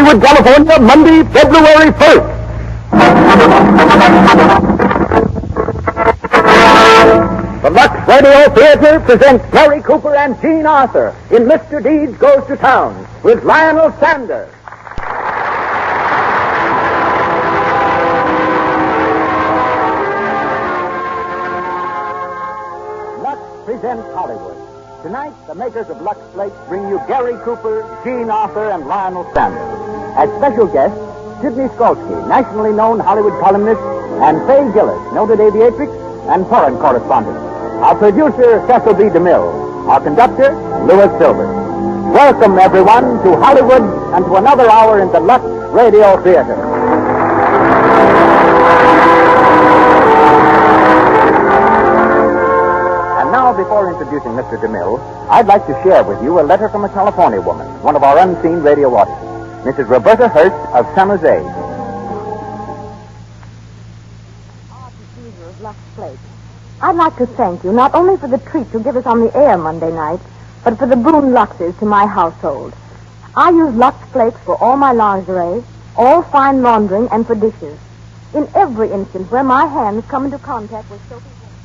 Hollywood, California, Monday, February 1st. The Lux Radio Theater presents Gary Cooper and Jean Arthur in Mr. Deeds Goes to Town with Lionel Sander. Lux presents Hollywood. Tonight, the makers of Lux Flakes bring you Gary Cooper, Jean Arthur, and Lionel Sander. As special guests, Sidney Skolsky, nationally known Hollywood columnist, and Fay Gillis, noted aviatrix and foreign correspondent. Our producer, Cecil B. DeMille. Our conductor, Louis Silver. Welcome, everyone, to Hollywood and to another hour in the Lux Radio Theater. And now, before introducing Mr. DeMille, I'd like to share with you a letter from a California woman, one of our unseen radio audience, Mrs. Roberta Hurst of San Jose. Lux Flakes. I'd like to thank you not only for the treat you give us on the air Monday night, but for the boon Luxes to my household. I use Lux Flakes for all my lingerie, all fine laundering, and for dishes. In every instance where my hands come into contact with soapy water.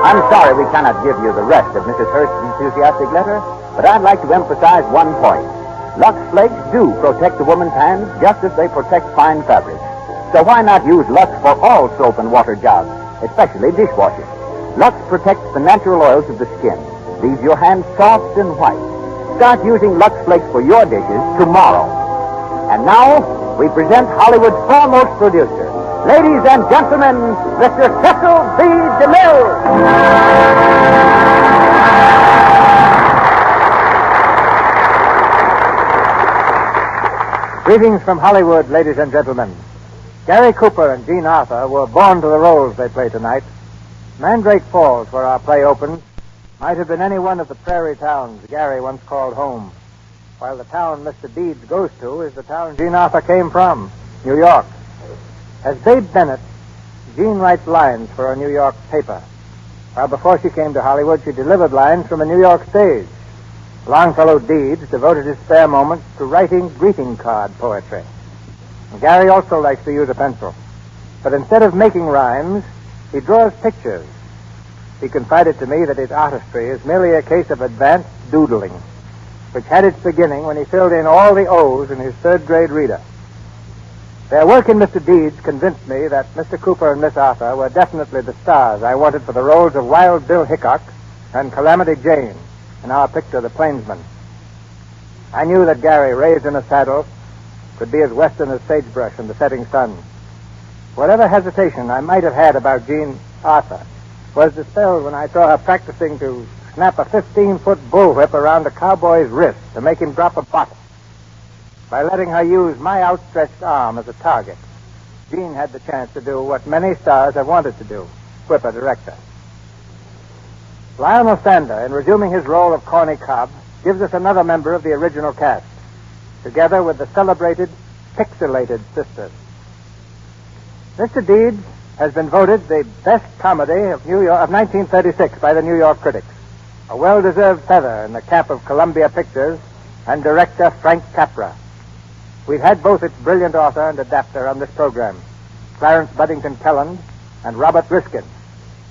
I'm sorry we cannot give you the rest of Mrs. Hurst's enthusiastic letter, but I'd like to emphasize one point. Lux Flakes do protect the woman's hands just as they protect fine fabrics. So why not use Lux for all soap and water jobs, especially dishwashing? Lux protects the natural oils of the skin, leaves your hands soft and white. Start using Lux Flakes for your dishes tomorrow. And now, we present Hollywood's foremost producer. Ladies and gentlemen, Mr. Cecil B. DeMille. Greetings from Hollywood, ladies and gentlemen. Gary Cooper and Jean Arthur were born to the roles they play tonight. Mandrake Falls, where our play opens, might have been any one of the prairie towns Gary once called home, while the town Mr. Deeds goes to is the town Jean Arthur came from, New York. As Babe Bennett, Jean writes lines for a New York paper, while before she came to Hollywood, she delivered lines from a New York stage. Longfellow Deeds devoted his spare moments to writing greeting card poetry. Gary also likes to use a pencil, but instead of making rhymes, he draws pictures. He confided to me that his artistry is merely a case of advanced doodling, which had its beginning when he filled in all the O's in his third-grade reader. Their work in Mr. Deeds convinced me that Mr. Cooper and Miss Arthur were definitely the stars I wanted for the roles of Wild Bill Hickok and Calamity Jane in our picture, The Plainsman. I knew that Gary, raised in a saddle, could be as western as sagebrush in the setting sun. Whatever hesitation I might have had about Jean Arthur was dispelled when I saw her practicing to snap a 15-foot bullwhip around a cowboy's wrist to make him drop a bottle. By letting her use my outstretched arm as a target, Jean had the chance to do what many stars have wanted to do, whip a director. Lionel Sander, in resuming his role of Corny Cobb, gives us another member of the original cast, together with the celebrated Pixelated Sisters. Mr. Deeds has been voted the best comedy of 1936 by the New York critics, a well-deserved feather in the cap of Columbia Pictures and director Frank Capra. We've had both its brilliant author and adapter on this program, Clarence Buddington Kelland and Robert Riskin.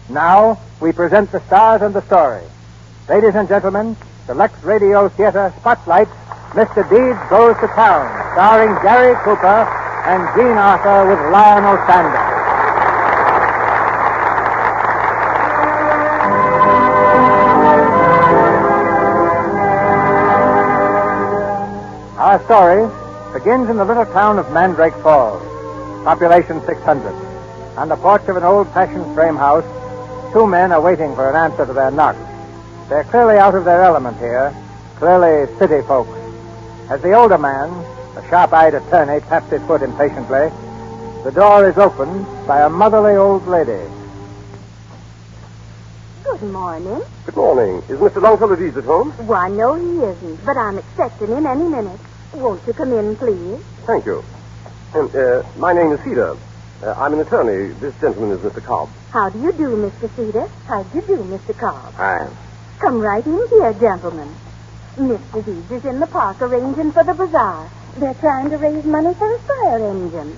Now, we present the stars and the story. Ladies and gentlemen, the Lux Radio Theater spotlights Mr. Deeds Goes to Town, starring Gary Cooper and Jean Arthur with Lionel Sander. Our story begins in the little town of Mandrake Falls, population 600. On the porch of an old-fashioned frame house, two men are waiting for an answer to their knock. They're clearly out of their element here, clearly city folks. As the older man, the sharp-eyed attorney, taps his foot impatiently, the door is opened by a motherly old lady. Good morning. Good morning. Is Mr. Longfellow Deeds at home? Why, no, he isn't, but I'm expecting him any minute. Won't you come in, please? Thank you. My name is Cedar. I'm an attorney. This gentleman is Mr. Cobb. How do you do, Mr. Cedar? How do you do, Mr. Cobb? Hi. Come right in here, gentlemen. Mr. Deeds is in the park arranging for the bazaar. They're trying to raise money for a fire engine.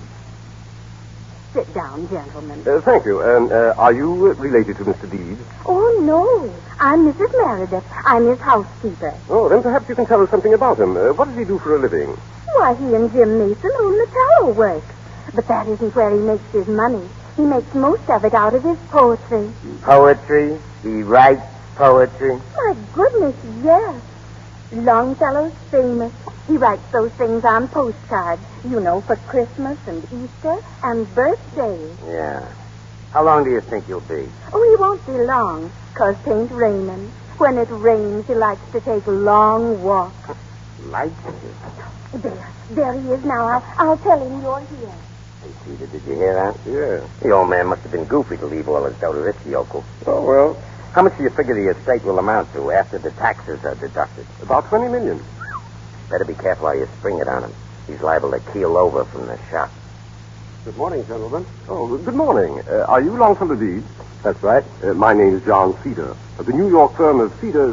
Sit down, gentlemen. Thank you. And are you related to Mr. Deeds? Oh, no. I'm Mrs. Meredith. I'm his housekeeper. Oh, then perhaps you can tell us something about him. What does he do for a living? Why, he and Jim Mason own the tallow works. But that isn't where he makes his money. He makes most of it out of his poetry. Poetry? He writes poetry? My goodness, yes. Longfellow's famous. He writes those things on postcards, for Christmas and Easter and birthdays. Yeah. How long do you think you'll be? Oh, he won't be long, 'cause 'tain't raining. When it rains, he likes to take long walks. Likes to? There he is now. I'll tell him you're here. Hey, Peter, did you hear that? Yeah. The old man must have been goofy to leave all his dough to this yokel. Oh, well, How much do you figure the estate will amount to after the taxes are deducted? about 20 million. Better be careful how you spring it on him. He's liable to keel over from the shock. Good morning, gentlemen. Oh, good morning. Are you Longfellow Deeds? That's right. My name is John Cedar, of the New York firm of Cedar,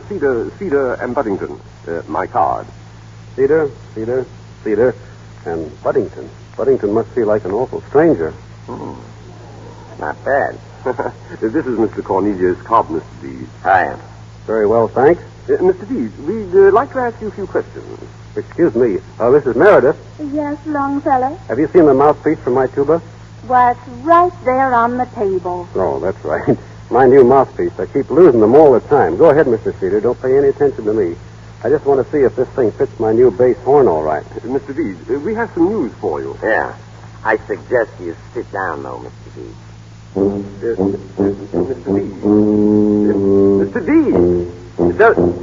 and Buddington. My card. Cedar, and Buddington. Buddington must feel like an awful stranger. Not bad. This is Mr. Cornelius Cobb, Mr. Deeds. Hiya. Very well, thanks. Mr. Deeds, we'd like to ask you a few questions. Excuse me, Mrs. Meredith, Yes, Longfellow? have you seen the mouthpiece for my tuba? Why, it's right there on the table. Oh, that's right. My new mouthpiece. I keep losing them all the time. Go ahead, Mr. Cedar. Don't pay any attention to me. I just want to see if this thing fits my new bass horn all right. Mr. Deeds, we have some news for you. Yeah. I suggest you sit down, though, Mr. Deeds. Mr. Deeds. Mr. Deeds,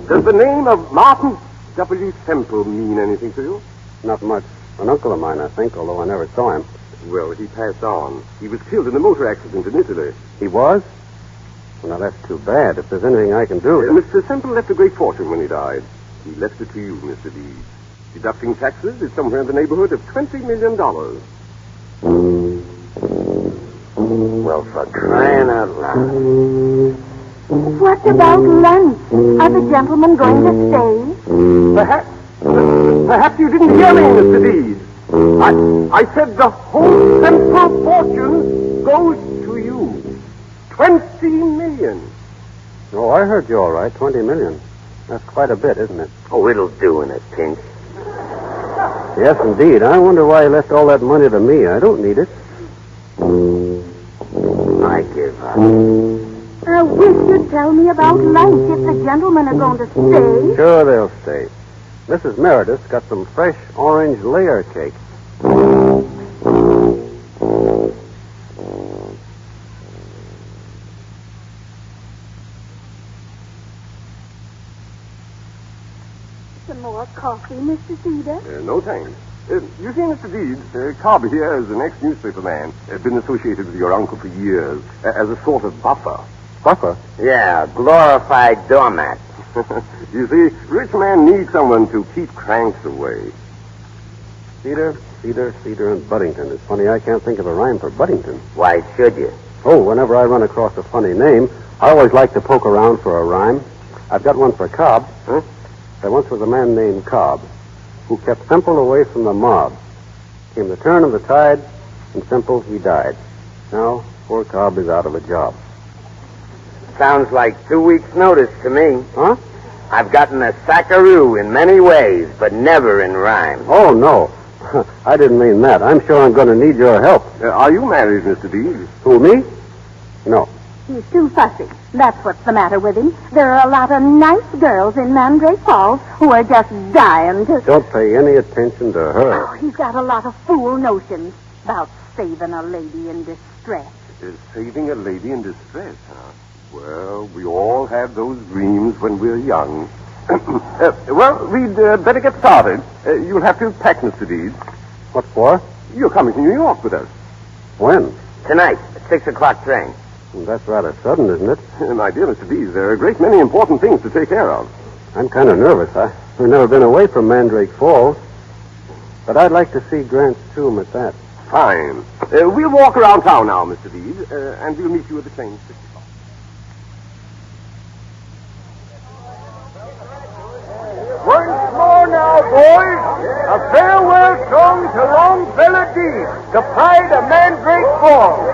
does the name of Martin W. Semple mean anything to you? Not much. An uncle of mine, I think, although I never saw him. Well, he passed on. He was killed in a motor accident in Italy. He was? Well, now, that's too bad. If there's anything I can do... Mr. Semple left a great fortune when he died. He left it to you, Mr. Deeds. Deducting taxes, it's somewhere in the neighborhood of $20 million. Well, for crying out loud. What about lunch? Are the gentlemen going to stay? Perhaps you didn't hear me, Mr. Deeds. I said the whole Semple fortune goes to you. $20 million. Oh, I heard you all right. 20 million. That's quite a bit, isn't it? Oh, it'll do in a pinch. Yes, indeed. I wonder why he left all that money to me. I don't need it. I give up. I wish you'd tell me about lunch if the gentlemen are going to stay. Sure, they'll stay. Mrs. Meredith's got some fresh orange layer cake. Some more coffee, Mr. Cedar? No thanks. You see, Mr. Deeds, Cobb here is an ex-newspaper man. Been associated with your uncle for years as a sort of buffer. Buffer? Yeah, glorified doormat. You see, rich man needs someone to keep cranks away. Cedar, and Buddington. It's funny, I can't think of a rhyme for Buddington. Why should you? Oh, whenever I run across a funny name, I always like to poke around for a rhyme. I've got one for Cobb. Huh? There once was a man named Cobb who kept Semple away from the mob. Came the turn of the tide, and Semple, he died. Now, poor Cobb is out of a job. Sounds like 2 weeks' notice to me. Huh? I've gotten a sackaroo in many ways, but never in rhyme. Oh, no. I didn't mean that. I'm sure I'm going to need your help. Are you married, Mr. Deeds? Who, me? No. He's too fussy. That's what's the matter with him. There are a lot of nice girls in Mandrake Falls who are just dying to... Don't pay any attention to her. Oh, he's got a lot of fool notions about saving a lady in distress. Saving a lady in distress, huh? Well, we all have those dreams when we're young. Well, we'd better get started. You'll have to pack, Mr. Deeds. What for? You're coming to New York with us. When? Tonight, 6 o'clock train. Well, that's rather sudden, isn't it? My dear Mr. Deeds, there are a great many important things to take care of. I'm kind of nervous. I've never been away from Mandrake Falls. But I'd like to see Grant's tomb at that. Fine. We'll walk around town now, Mr. Deeds, and we'll meet you at the train at 6 o'clock. Where now, boys, a farewell song to Longfellow Deeds, the pride of Mandrake Falls.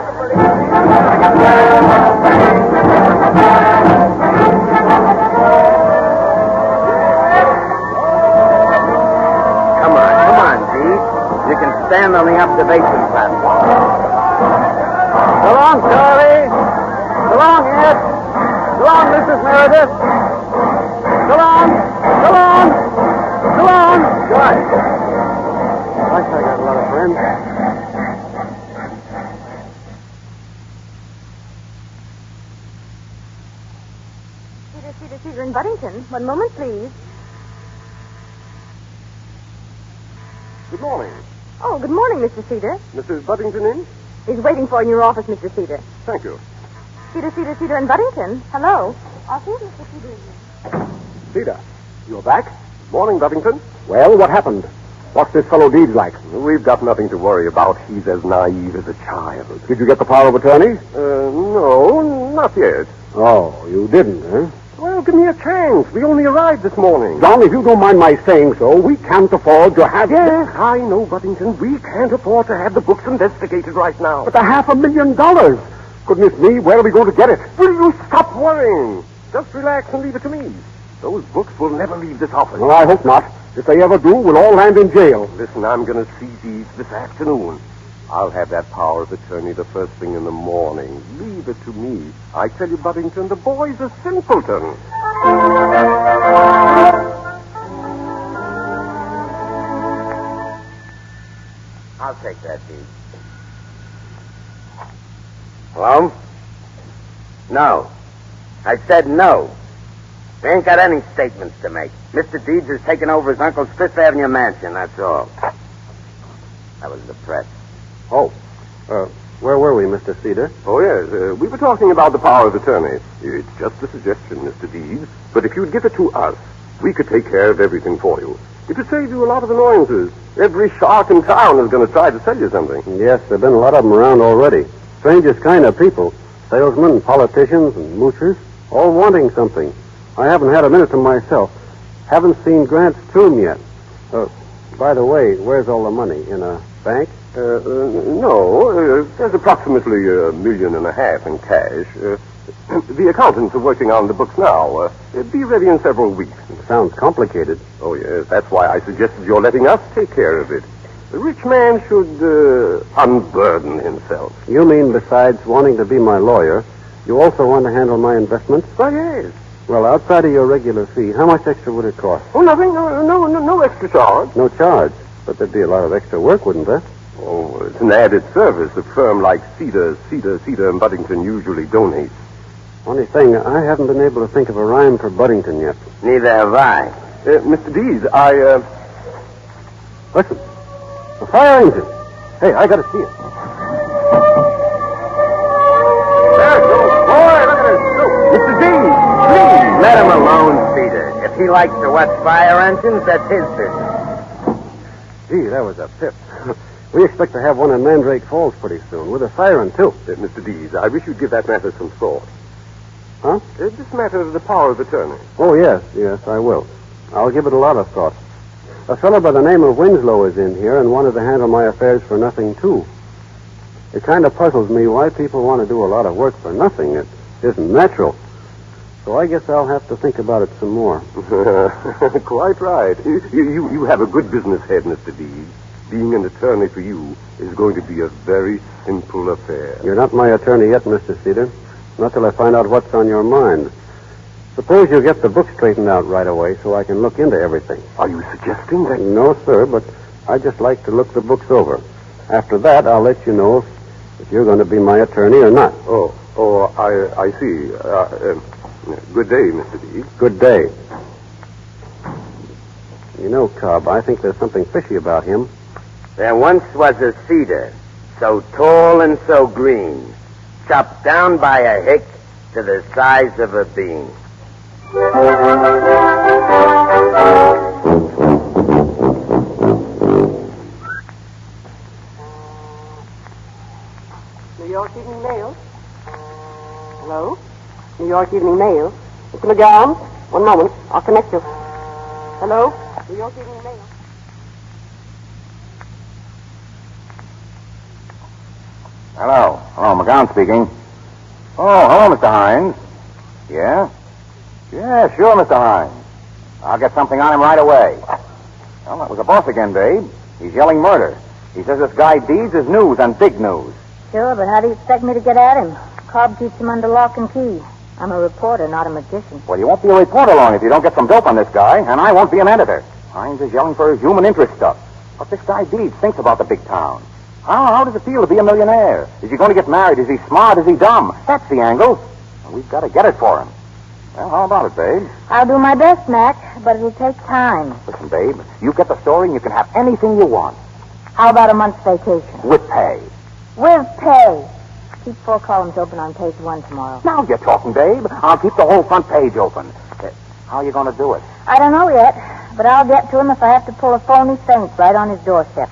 Come on, Deeds. You can stand on the observation platform. So long, Charlie. So long, Ed. So long, Mrs. Meredith. So long. So long. So long. Good. I got a lot of friends. Cedar in Buddington. One moment, please. Good morning. Oh, good morning, Mr. Cedar. Mrs. Buddington in? He's waiting for you in your office, Mr. Cedar. Thank you. Cedar in Buddington. Hello. I'll see if Mr. Cedar is here. Cedar, you're back? Morning, Buddington. Well, what happened? What's this fellow Deeds like? We've got nothing to worry about. He's as naive as a child. Did you get the power of attorney? No, not yet. Oh, you didn't, huh? Well, give me a chance. We only arrived this morning. John, if you don't mind my saying so, we can't afford to have... Yes, I know, Buddington. We can't afford to have the books investigated right now. But $500,000. Goodness me, where are we going to get it? Will you stop worrying? Just relax and leave it to me. Those books will never leave this office. Well, I hope not. If they ever do, we'll all land in jail. Listen, I'm going to see these this afternoon. I'll have that power of attorney the first thing in the morning. Leave it to me. I tell you, Buddington, the boy's a simpleton. I'll take that, Deeds. Hello? No. I said no. We ain't got any statements to make. Mr. Deeds has taken over his uncle's Fifth Avenue mansion, that's all. That was the press. Oh, where were we, Mr. Cedar? Oh, yes. We were talking about the power of attorney. It's just a suggestion, Mr. Deeds. But if you'd give it to us, we could take care of everything for you. It would save you a lot of annoyances. Every shark in town is going to try to sell you something. Yes, there have been a lot of them around already. Strangest kind of people. Salesmen, politicians, and moochers, all wanting something. I haven't had a minute to myself. Haven't seen Grant's tomb yet. By the way, where's all the money? In a bank? No. There's approximately $1.5 million in cash. The accountants are working on the books now. Be ready in several weeks. Sounds complicated. Oh, yes. That's why I suggested you're letting us take care of it. A rich man should unburden himself. You mean besides wanting to be my lawyer, you also want to handle my investments? Why, yes. Well, outside of your regular fee, how much extra would it cost? Oh, nothing. No extra charge. No charge. But there'd be a lot of extra work, wouldn't there? Oh, it's an added service a firm like Cedar and Buddington usually donates. Only thing, I haven't been able to think of a rhyme for Buddington yet. Neither have I. Mr. Deeds, Listen. A fire engine. Hey, I gotta see it. There goes, boy. Look at it. Mr. Deeds, please. Let him alone, Cedar. If he likes to watch fire engines, that's his business. Gee, that was a pip. We expect to have one in Mandrake Falls pretty soon, with a siren, too. Mr. Deeds, I wish you'd give that matter some thought. Huh? This matter of the power of attorney. Oh, yes, I will. I'll give it a lot of thought. A fellow by the name of Winslow is in here and wanted to handle my affairs for nothing, too. It kind of puzzles me why people want to do a lot of work for nothing. It isn't natural. So I guess I'll have to think about it some more. Quite right. You have a good business head, Mr. Deeds. Being an attorney for you is going to be a very simple affair. You're not my attorney yet, Mr. Cedar. Not till I find out what's on your mind. Suppose you get the book straightened out right away so I can look into everything. Are you suggesting that? No, sir, but I'd just like to look the books over. After that, I'll let you know if you're going to be my attorney or not. I see. Good day, Mr. Deeds. Good day. You know, Cobb, I think there's something fishy about him. There once was a cedar, so tall and so green, chopped down by a hick to the size of a bean. New York Evening Mail. Hello? New York Evening Mail. Mr. McGowan, one moment. I'll connect you. Hello? New York Evening Mail. Hello. Hello, McGowan speaking. Oh, hello, Mr. Hines. Yeah? Yeah, sure, Mr. Hines. I'll get something on him right away. Well, that was the boss again, babe. He's yelling murder. He says this guy Deeds is news and big news. Sure, but how do you expect me to get at him? Cobb keeps him under lock and key. I'm a reporter, not a magician. Well, you won't be a reporter long if you don't get some dope on this guy, and I won't be an editor. Hines is yelling for his human interest stuff. What this guy Deeds thinks about the big town. How does it feel to be a millionaire? Is he going to get married? Is he smart? Is he dumb? That's the angle. And we've got to get it for him. Well, how about it, babe? I'll do my best, Mac, but it'll take time. Listen, babe, you get the story and you can have anything you want. How about a month's vacation? With pay. With pay. Keep 4 columns open on page 1 tomorrow. Now you're talking, babe. I'll keep the whole front page open. How are you going to do it? I don't know yet, but I'll get to him if I have to pull a phony fence right on his doorstep.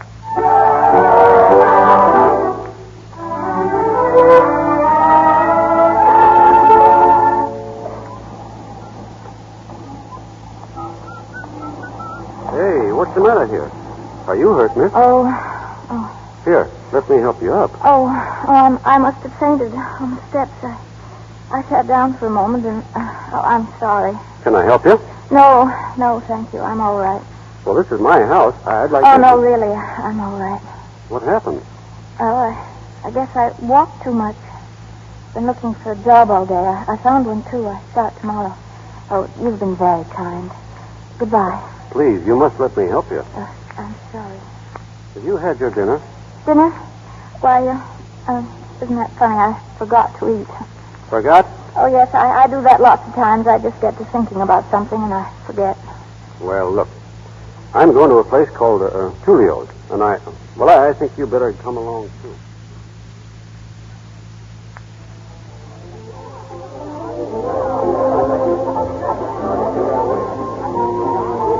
Hey, what's the matter here? Are you hurt, miss? Oh. Here, let me help you up. I must have fainted on the steps. I sat down for a moment and, I'm sorry. Can I help you? No, thank you. I'm all right. Well, this is my house. I'd like Oh, to... no, really, I'm all right. What happened? Well, I guess I walked too much. Been looking for a job all day. I found one, too. I start tomorrow. Oh, you've been very kind. Goodbye. Please, you must let me help you. I'm sorry. Have you had your dinner? Dinner? Why, isn't that funny? I forgot to eat. Forgot? Oh, yes, I do that lots of times. I just get to thinking about something and I forget. Well, look. I'm going to a place called Tulio's, and I think you better come along, too.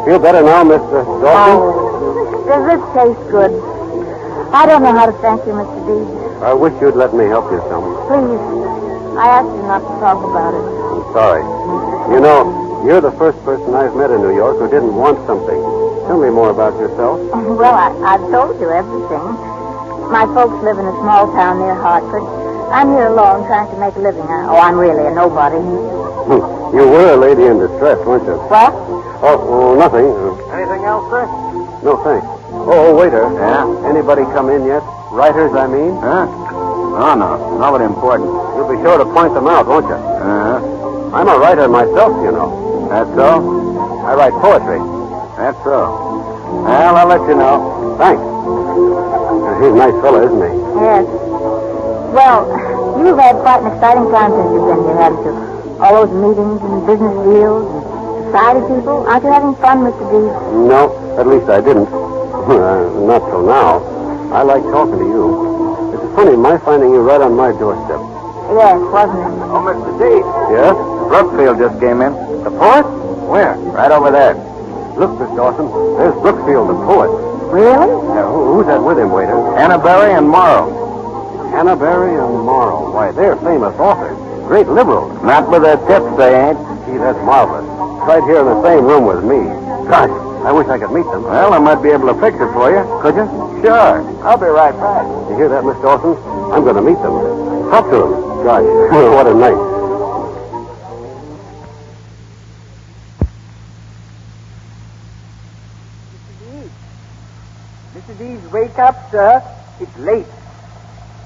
Feel better now, Miss Dawson? Does this taste good? I don't know how to thank you, Mr. Deeds. I wish you'd let me help you some. Please. I asked you not to talk about it. I'm sorry. You know, you're the first person I've met in New York who didn't want something. Tell me more about yourself. Well, I've told you everything. My folks live in a small town near Hartford. I'm here alone trying to make a living. I'm really a nobody. You were a lady in distress, weren't you? What? Oh, nothing. Anything else, sir? No, thanks. Oh, waiter. Yeah? Anybody come in yet? Writers, I mean? Huh? Oh, no. Nobody important. You'll be sure to point them out, won't you? Uh-huh. I'm a writer myself, you know. That's so? I write poetry. That's so. Well, I'll let you know. Thanks. He's a nice fellow, isn't he? Yes. Well, you've had quite an exciting time since you've been here, haven't you? All those meetings and business deals and society people. Aren't you having fun, Mr. Deeds? No, at least I didn't. Not till now. I like talking to you. It's funny, my finding you right on my doorstep. Yes, wasn't it? Oh, Mr. Deeds. Yes? Brookfield just came in. The poet? Where? Right over there. Look, Miss Dawson. There's Brookfield, the poet. Really? Who's that with him, waiter? Anna Berry and Morrow. Hannah Berry and Morrow. Why, they're famous authors. Great liberals. Not with their tips, they ain't. Gee, that's marvelous. Right here in the same room with me. Gosh, I wish I could meet them. Well, I might be able to fix it for you. Could you? Sure. I'll be right back. You hear that, Miss Dawson? I'm going to meet them. Talk to them. Gosh, what a night. Mr. Deeds, wake up, sir. It's late.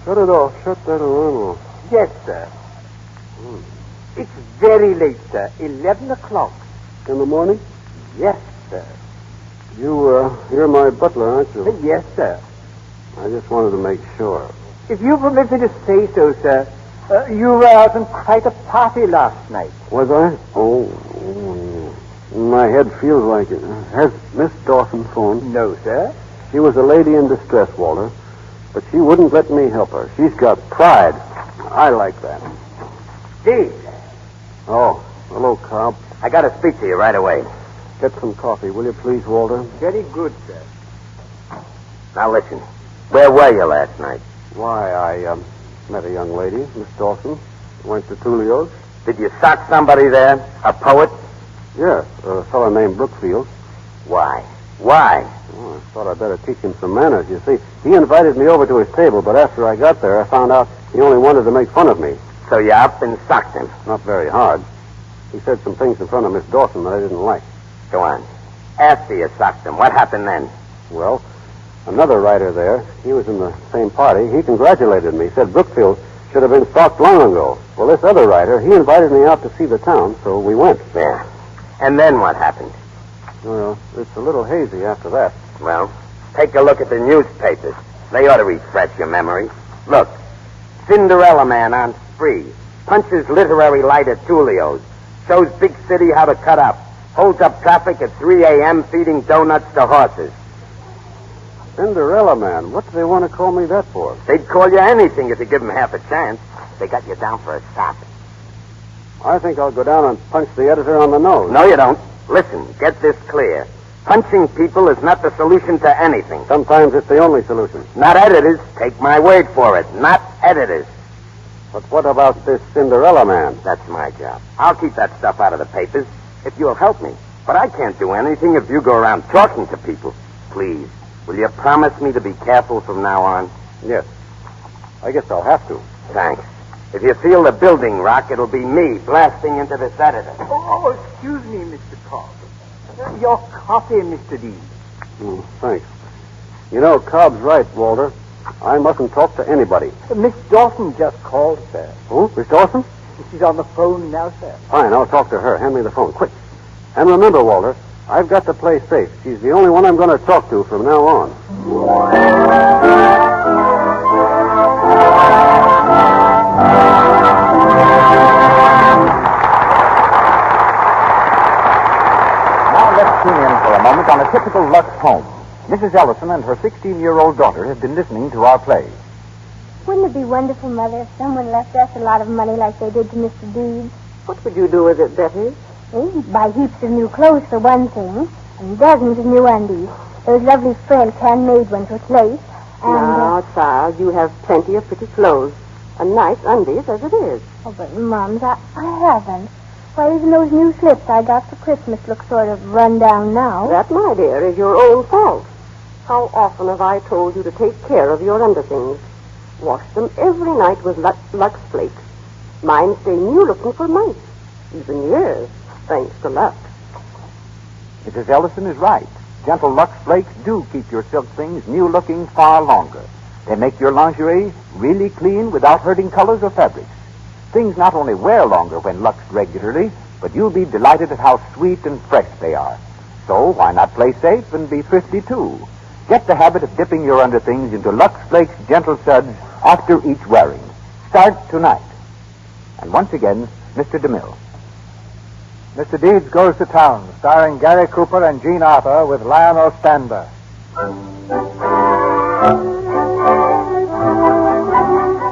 Shut it off. Shut that alarm off. Yes, sir. It's very late, sir. 11 o'clock. In the morning? Yes, sir. You're my butler, aren't you? Yes, sir. I just wanted to make sure. If you permit me to say so, sir, you were out on quite a party last night. Was I? Oh, my head feels like it. Has Miss Dawson phoned? No, sir. She was a lady in distress, Walter, but she wouldn't let me help her. She's got pride. I like that. Deeds, Oh, hello, Cobb. I got to speak to you right away. Get some coffee, will you please, Walter? Very good, sir. Now listen. Where were you last night? Why, I met a young lady, Miss Dawson. Went to Tulio's. Did you sock somebody there? A poet? Yes, a fellow named Brookfield. Why? Why? Oh, I thought I'd better teach him some manners. You see, he invited me over to his table, but after I got there, I found out he only wanted to make fun of me. So you up and socked him. Not very hard. He said some things in front of Miss Dawson that I didn't like. Go on. After you socked him, what happened then? Well, another writer there, he was in the same party. He congratulated me, said Brookfield should have been stocked long ago. Well, this other writer, he invited me out to see the town, so we went. Yeah. And then what happened? Well, it's a little hazy after that. Well, take a look at the newspapers. They ought to refresh your memory. Look, Cinderella Man on spree. Punches literary light at Tulio's. Shows big city how to cut up. Holds up traffic at 3 a.m. feeding donuts to horses. Cinderella Man. What do they want to call me that for? They'd call you anything if you give them half a chance. They got you down for a sap. I think I'll go down and punch the editor on the nose. No, you don't. Listen, get this clear. Punching people is not the solution to anything. Sometimes it's the only solution. Not editors. Take my word for it. Not editors. But what about this Cinderella Man? That's my job. I'll keep that stuff out of the papers if you'll help me. But I can't do anything if you go around talking to people. Please, will you promise me to be careful from now on? Yes. I guess I'll have to. Thanks. If you feel the building rock, it'll be me blasting into this editor. Oh, excuse me, Mr. Cobb. Your coffee, Mr. Dean. Thanks. You know, Cobb's right, Walter. I mustn't talk to anybody. Miss Dawson just called, sir. Who? Miss Dawson? She's on the phone now, sir. Fine, I'll talk to her. Hand me the phone, quick. And remember, Walter, I've got to play safe. She's the only one I'm going to talk to from now on. Tune in for a moment on a typical Lux home. Mrs. Ellison and her 16-year-old daughter have been listening to our play. Wouldn't it be wonderful, Mother, if someone left us a lot of money like they did to Mr. Deeds? What would you do with it, Betty? Buy heaps of new clothes, for one thing, and dozens of new undies. Those lovely French handmade ones with lace. And, Now, child, you have plenty of pretty clothes. And nice undies as it is. Oh, but, Mums, I haven't. Why, even those new slips I got for Christmas look sort of run down now. That, my dear, is your own fault. How often have I told you to take care of your underthings? Wash them every night with Lux Flakes. Mine stay new looking for months, even years, thanks to Lux. Mrs. Ellison is right. Gentle Lux Flakes do keep your silk things new looking far longer. They make your lingerie really clean without hurting colors or fabrics. Things not only wear longer when luxed regularly, but you'll be delighted at how sweet and fresh they are. So why not play safe and be thrifty too? Get the habit of dipping your underthings into Lux Flakes Gentle Suds after each wearing. Start tonight. And once again, Mr. DeMille. Mr. Deeds Goes to Town, starring Gary Cooper and Jean Arthur with Lionel Stander.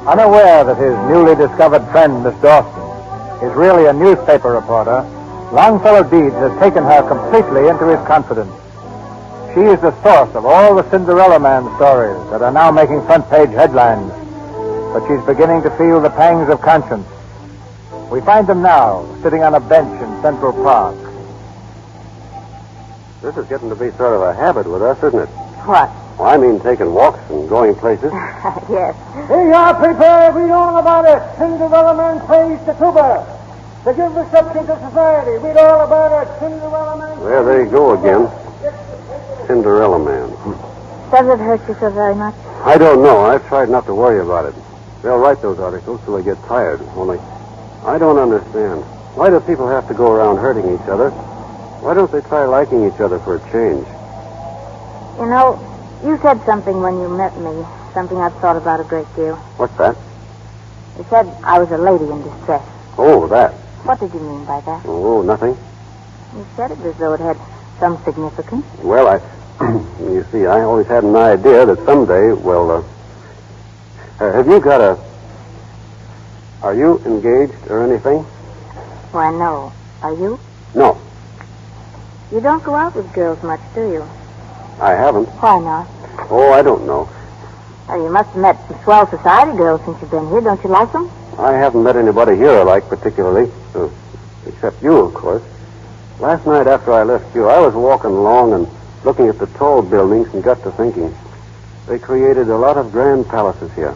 Unaware that his newly discovered friend, Miss Dawson, is really a newspaper reporter, Longfellow Deeds has taken her completely into his confidence. She is the source of all the Cinderella Man stories that are now making front-page headlines. But she's beginning to feel the pangs of conscience. We find them now, sitting on a bench in Central Park. This is getting to be sort of a habit with us, isn't it? What? Well, I mean taking walks and going places. Yes. Here you are, people. Read all about it. Cinderella Man prays to Tuba to give reception to society. Read all about it. Cinderella Man. There they go again. Cinderella Man. Does it hurt you so very much? I don't know. I've tried not to worry about it. They'll write those articles till they get tired. Only, I don't understand. Why do people have to go around hurting each other? Why don't they try liking each other for a change? You know, you said something when you met me, something I've thought about a great deal. What's that? You said I was a lady in distress. Oh, that. What did you mean by that? Oh, nothing. You said it as though it had some significance. Well, you see, I always had an idea that someday, have you got are you engaged or anything? Why, no. Are you? No, You don't go out with girls much, do you? I haven't. Why not? Oh, I don't know. Well, you must have met some swell society girls since you've been here. Don't you like them? I haven't met anybody here I like particularly. Except you, of course. Last night after I left you, I was walking along and looking at the tall buildings and got to thinking. They created a lot of grand palaces here,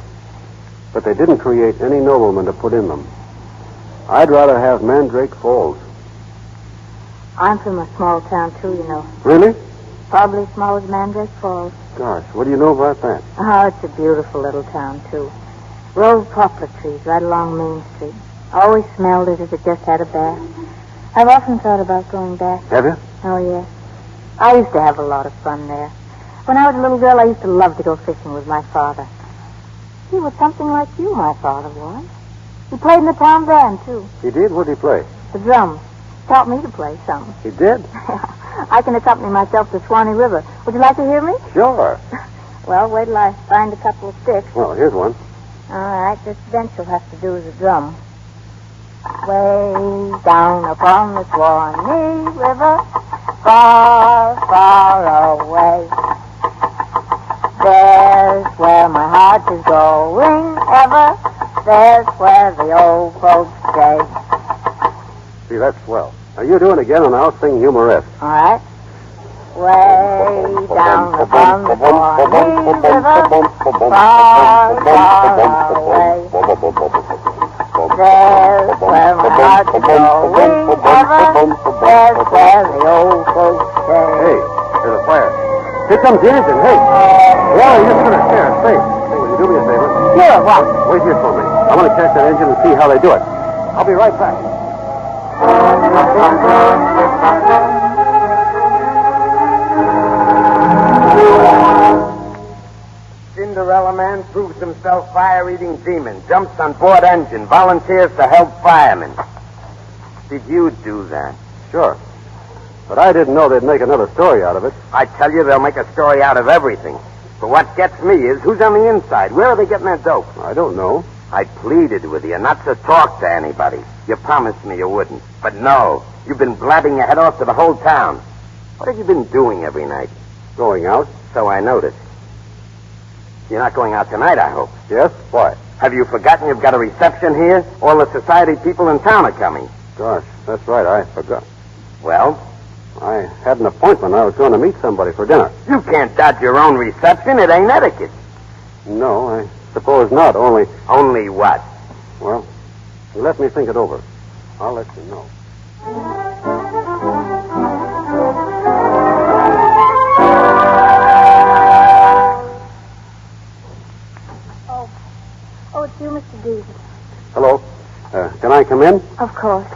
but they didn't create any noblemen to put in them. I'd rather have Mandrake Falls. I'm from a small town, too, you know. Really? Probably as small as Mandrake Falls. Gosh, what do you know about that? Oh, it's a beautiful little town, too. Row of poplar trees right along Main Street. Always smelled as if it just had a bath. I've often thought about going back. Have you? Oh, yes. I used to have a lot of fun there. When I was a little girl, I used to love to go fishing with my father. He was something like you, my father was. He played in the town band, too. He did? What did he play? The drums. Taught me to play some. He did? I can accompany myself to Swanee River. Would you like to hear me? Sure. Well, wait till I find a couple of sticks. Well, here's one. All right, this bench will have to do as a drum. Way down upon the Swanee River, far, far away. There's where my heart is going ever. There's where the old folks stay. See, that's swell. Now, you do it again, and I'll sing Humoresque. All right. Way down upon the Swanee River, far, far away. There's where my heart is going ever. There's where the old folks stay. Hey, there's a fire. Here comes the engine. Hey. Well, you're just going to share a space. Hey, will you do me a favor? Sure, what? Wait here for me. I want to check that engine and see how they do it. I'll be right back. Cinderella Man proves himself fire-eating demon, jumps on board engine, volunteers to help firemen. Did you do that? Sure. But I didn't know they'd make another story out of it. I tell you, they'll make a story out of everything. But what gets me is, who's on the inside? Where are they getting their dope? I don't know. I pleaded with you not to talk to anybody. You promised me you wouldn't. But no, you've been blabbing your head off to the whole town. What have you been doing every night? Going out? So I noticed. You're not going out tonight, I hope. Yes? Why? Have you forgotten you've got a reception here? All the society people in town are coming. Gosh, that's right. I forgot. Well? I had an appointment. I was going to meet somebody for dinner. You can't dodge your own reception. It ain't etiquette. No, I suppose not. Only... Only what? Well, let me think it over. I'll let you know. Oh, it's you, Mr. Dees. Hello. Can I come in? Of course.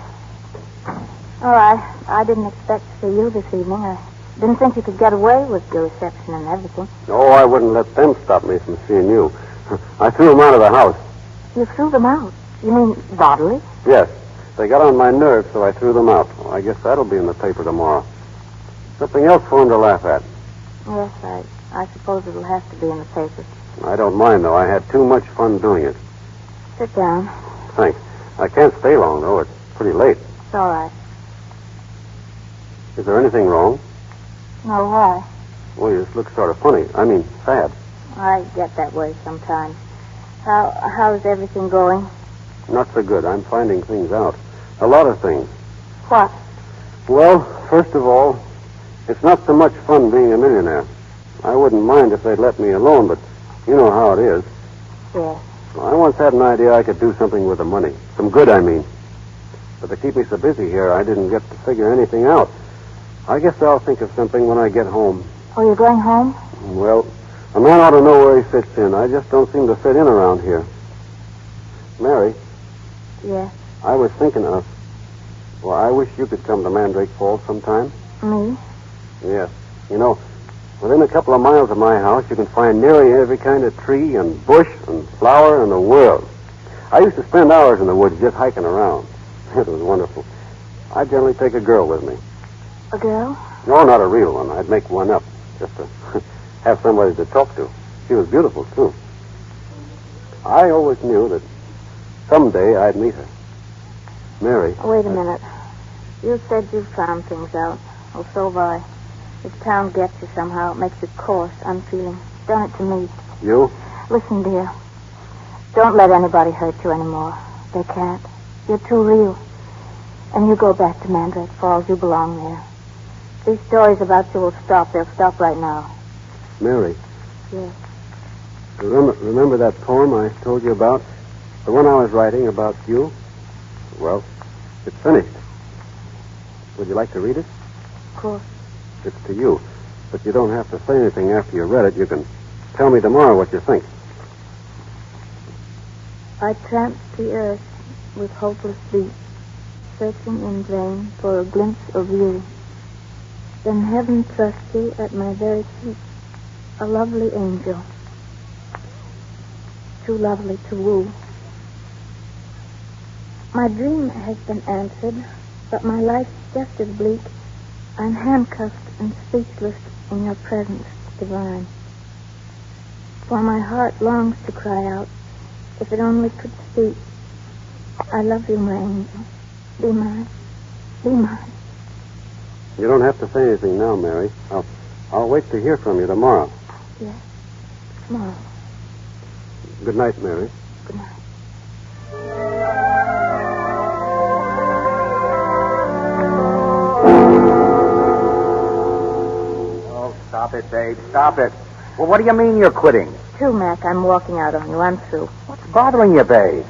All right. I didn't expect to see you this evening. I didn't think you could get away with your reception and everything. No, I wouldn't let them stop me from seeing you. I threw them out of the house. You threw them out? You mean bodily? Yes. They got on my nerves, so I threw them out. Well, I guess that'll be in the paper tomorrow. Something else for them to laugh at. Yes, I suppose it'll have to be in the paper. I don't mind, though. I had too much fun doing it. Sit down. Thanks. I can't stay long, though. It's pretty late. It's all right. Is there anything wrong? No, why? Well, you just look sort of funny. I mean, sad. I get that way sometimes. How's everything going? Not so good. I'm finding things out. A lot of things. What? Well, first of all, it's not so much fun being a millionaire. I wouldn't mind if they'd let me alone, but you know how it is. Yes. I once had an idea I could do something with the money. Some good, I mean. But they keep me so busy here, I didn't get to figure anything out. I guess I'll think of something when I get home. Oh, you're going home? Well, a man ought to know where he fits in. I just don't seem to fit in around here. Mary, Yes. I was thinking of... Well, I wish you could come to Mandrake Falls sometime. Me? Yes. You know, within a couple of miles of my house, you can find nearly every kind of tree and bush and flower in the world. I used to spend hours in the woods just hiking around. It was wonderful. I generally take a girl with me. A girl? No, not a real one. I'd make one up, just to have somebody to talk to. She was beautiful, too. I always knew that someday I'd meet her. Mary. Wait a minute. You said you found things out. Well, so have I. This town gets you somehow. It makes you coarse, unfeeling. It's done it to me. You? Listen, dear. Don't let anybody hurt you anymore. They can't. You're too real. And you go back to Mandrake Falls. You belong there. These stories about you will stop. They'll stop right now. Mary. Yes. Remember that poem I told you about? The one I was writing about you? Well, it's finished. Would you like to read it? Of course. It's to you. But you don't have to say anything after you read it. You can tell me tomorrow what you think. I tramped the earth with hopeless feet, searching in vain for a glimpse of you. Then heaven thrust you at my very feet, a lovely angel, too lovely to woo. My dream has been answered, but my life's just as bleak. I'm handcuffed and speechless in your presence divine. For my heart longs to cry out, if it only could speak. I love you, my angel. Be mine. Be mine. You don't have to say anything now, Mary. I'll wait to hear from you tomorrow. Yes. Tomorrow. Good night, Mary. Good night. Oh, stop it, babe. Stop it. Well, what do you mean you're quitting? True, Mac. I'm walking out on you. I'm through. What's bothering you, babe?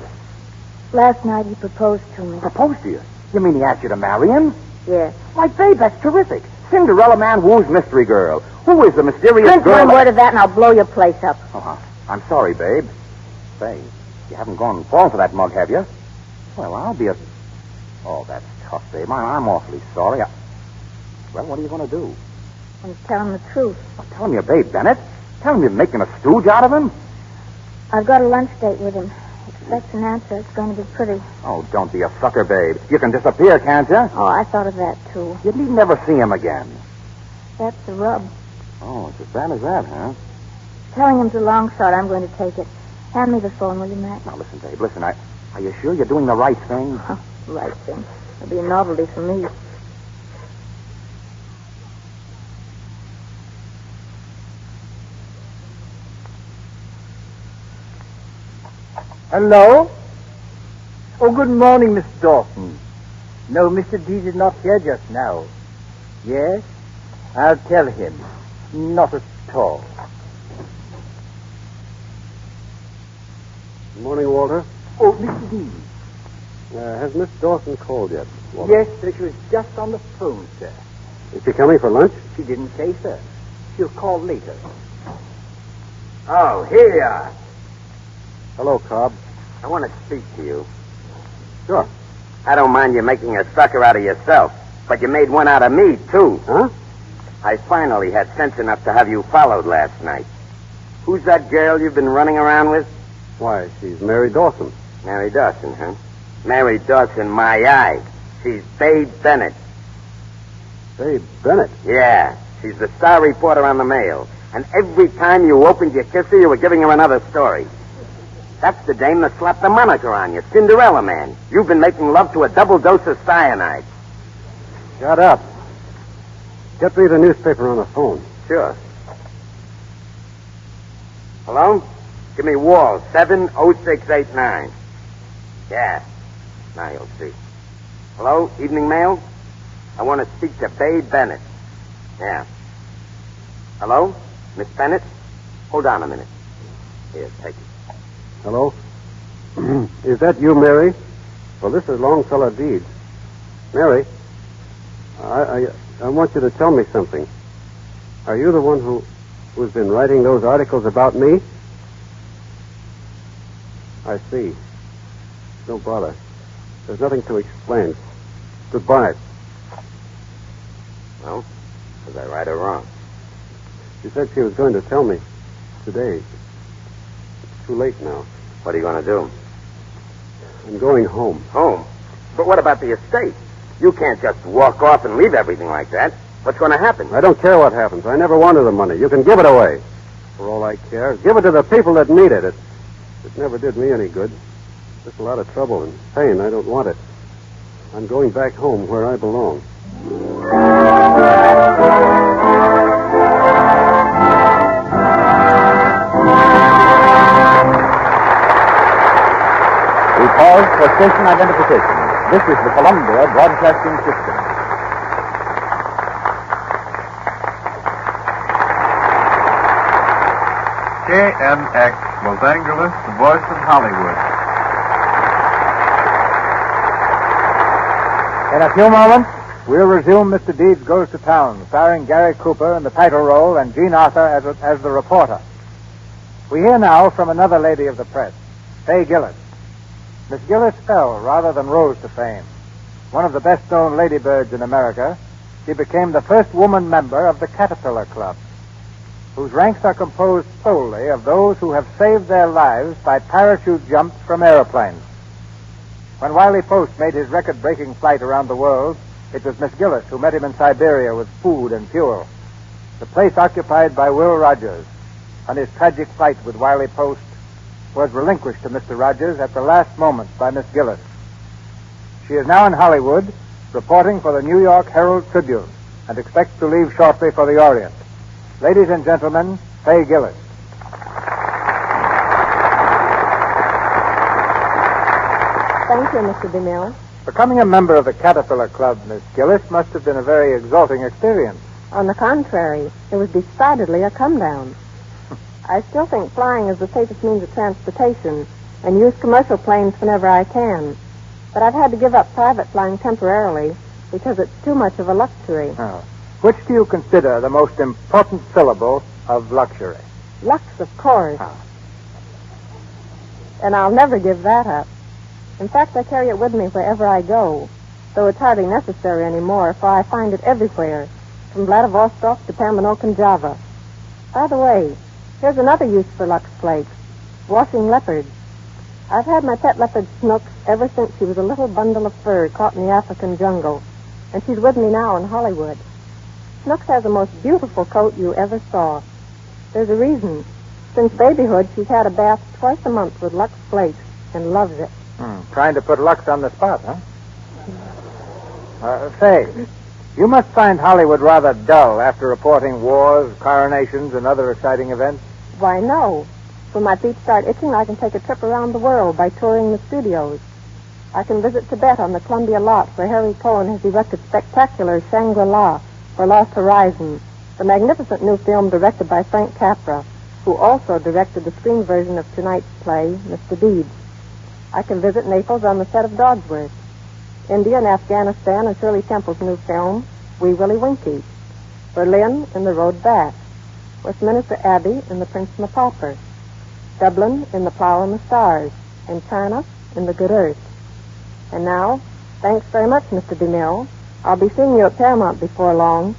Last night he proposed to me. Proposed to you? You mean he asked you to marry him? Yes. Why, babe, that's terrific. Cinderella man woos mystery girl. Who is the mysterious Drink girl? one word of that and I'll blow your place up. Uh-huh. I'm sorry, babe. Say, you haven't gone and fallen for that mug, have you? Well, I'll be a... Oh, that's tough, babe. I'm awfully sorry. Well, what are you going to do? I'm telling the truth. Well, tell him you're Babe Bennett. Tell him you're making a stooge out of him. I've got a lunch date with him. Expect an answer. It's going to be pretty. Oh, don't be a sucker, babe. You can disappear, can't you? Oh, I thought of that, too. You need never see him again. That's the rub. Oh, it's as bad as that, huh? Telling him's a long shot. I'm going to take it. Hand me the phone, will you, Mac? Now, listen, babe, listen. Are you sure you're doing the right thing? Right thing. It'll be a novelty for me. Hello? Oh, good morning, Miss Dawson. No, Mr. Deeds is not here just now. Yes? I'll tell him. Not at all. Good morning, Walter. Oh, Mr. Deeds. Has Miss Dawson called yet, Walter? Yes, sir. She was just on the phone, sir. Is she coming for lunch? She didn't say, sir. She'll call later. Oh, here you are. Hello, Cobb. I want to speak to you. Sure. I don't mind you making a sucker out of yourself, but you made one out of me, too. Huh? I finally had sense enough to have you followed last night. Who's that girl you've been running around with? Why, she's Mary Dawson. Mary Dawson, huh? Mary Dawson, my eye. She's Babe Bennett. Babe Bennett? Yeah, she's the star reporter on the Mail. And every time you opened your kisser, you were giving her another story. That's the dame that slapped the moniker on you, Cinderella Man. You've been making love to a double dose of cyanide. Shut up. Get me the newspaper on the phone. Sure. Hello? Give me Wall, 70689. Yeah. Now you'll see. Hello? Evening Mail? I want to speak to Babe Bennett. Yeah. Hello? Miss Bennett? Hold on a minute. Here, take it. Hello? Is that you, Mary? Well, this is Longfellow Deeds. Mary, I want you to tell me something. Are you the one who's been writing those articles about me? I see. No bother. There's nothing to explain. Goodbye. Well, was I right or wrong? She said she was going to tell me today. It's too late now. What are you going to do? I'm going home. Home? But what about the estate? You can't just walk off and leave everything like that. What's going to happen? I don't care what happens. I never wanted the money. You can give it away. For all I care, give it to the people that need it. It never did me any good. Just a lot of trouble and pain. I don't want it. I'm going back home where I belong. We pause for station identification. This is the Columbia Broadcasting System. KNX, Los Angeles, the voice of Hollywood. In a few moments, we'll resume Mr. Deeds Goes to Town, starring Gary Cooper in the title role and Jean Arthur as the reporter. We hear now from another lady of the press, Fay Gillis. Miss Gillis fell rather than rose to fame. One of the best-known ladybirds in America, she became the first woman member of the Caterpillar Club, whose ranks are composed solely of those who have saved their lives by parachute jumps from aeroplanes. When Wiley Post made his record-breaking flight around the world, it was Miss Gillis who met him in Siberia with food and fuel. The place occupied by Will Rogers on his tragic flight with Wiley Post was relinquished to Mr. Rogers at the last moment by Miss Gillis. She is now in Hollywood, reporting for the New York Herald Tribune, and expects to leave shortly for the Orient. Ladies and gentlemen, Fay Gillis. Thank you, Mr. DeMille. Becoming a member of the Caterpillar Club, Miss Gillis, must have been a very exalting experience. On the contrary, it was decidedly a come-down. I still think flying is the safest means of transportation and use commercial planes whenever I can. But I've had to give up private flying temporarily because it's too much of a luxury. Oh. Which do you consider the most important syllable of luxury? Lux, of course. And I'll never give that up. In fact, I carry it with me wherever I go, though it's hardly necessary anymore, for I find it everywhere, from Vladivostok to Paminok and Java. By the way, here's another use for Lux Flakes, washing leopards. I've had my pet leopard Snooks ever since she was a little bundle of fur caught in the African jungle, and she's with me now in Hollywood. Snooks has the most beautiful coat you ever saw. There's a reason. Since babyhood, she's had a bath twice a month with Lux Flakes and loves it. Trying to put Lux on the spot, huh? Fay, you must find Hollywood rather dull after reporting wars, coronations, and other exciting events. Why, no. When my feet start itching, I can take a trip around the world by touring the studios. I can visit Tibet on the Columbia lot, where Harry Cohen has erected spectacular Shangri-La for Lost Horizon, the magnificent new film directed by Frank Capra, who also directed the screen version of tonight's play, Mr. Deeds. I can visit Naples on the set of Dogsworth, India and Afghanistan and Shirley Temple's new film, Wee Willie Winkie, Berlin in The Road Back, Westminster Abbey in The Prince and the Pauper, Dublin in The Plough and the Stars, and China in The Good Earth. And now, thanks very much, Mr. DeMille. I'll be seeing you at Paramount before long,